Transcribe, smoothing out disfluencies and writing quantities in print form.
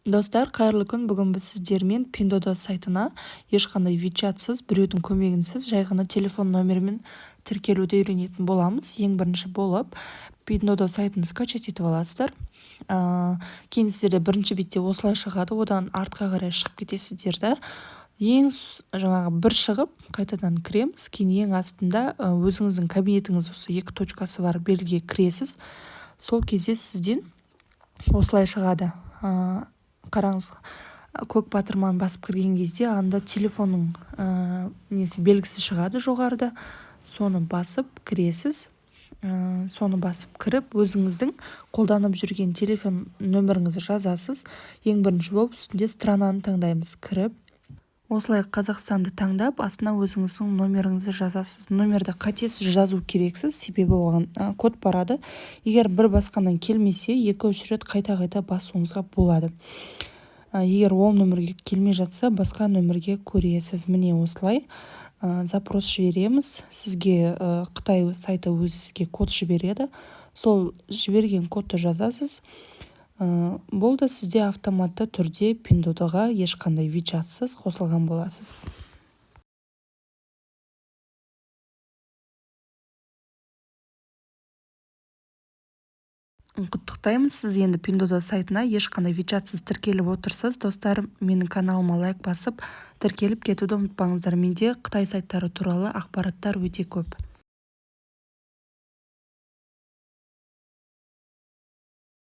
Достар, қайырлы күн. Бүгін біз сіздермен Pinduoduo сайтына ешқандай вичатсыз, біреудің көмегінсіз, жай ғана телефон номерімен тіркелуді үйренетін боламыз. Ең бірінші болып Pinduoduo сайтын скачать етіп аласыздар. Кейін сіздерде бірінші бетте осылай шығады, одан артқа қарай шығып кетесіздер да. Жаңағы бір шығып, қайтадан кіреміз. Кейін ең астында өзіңіздің кабинетіңіз осы 2 точкасы бар белгіге кіресіз. Сол кезде сізден осылай шығады. Қараңыз, көк батырманы басып кірген кезде анда телефонның белгісі шығады жоғарыда. Соны басып кіресіз. Соны басып кіріп, өзіңіздің қолданып жүрген телефон нөміріңізді жазасыз. Ең бірінші болып үстінде странаны таңдаймыз. Кіріп, осылай Қазақстанды таңдап, астына өзіңіздің номеріңізді жазасыз. Номерді қатесіз жазу керексіз, себебі оған код барады. Егер бір басқаннан келмесе, 2-3 рет қайта басуыңызға болады. Егер ол нөмірге келмей жатса, басқа нөмірге көресіз. Міне осылай запрос жібереміз. Сізге Қытай сайты өзіңізге код жібереді. Сол жіберген кодты жазасыз. Болды, сізде автоматты түрде Pinduoduoға ешқандай вичатсыз қосылған боласыз. Құттықтаймын, сіз енді Pinduoduo сайтына ешқандай вичатсыз тіркеліп отырсыз. Достар, менің каналыма лайк басып, тіркеліп кетуді ұмытпаңыздар. Менде Қытай сайттары туралы ақпараттар өте көп.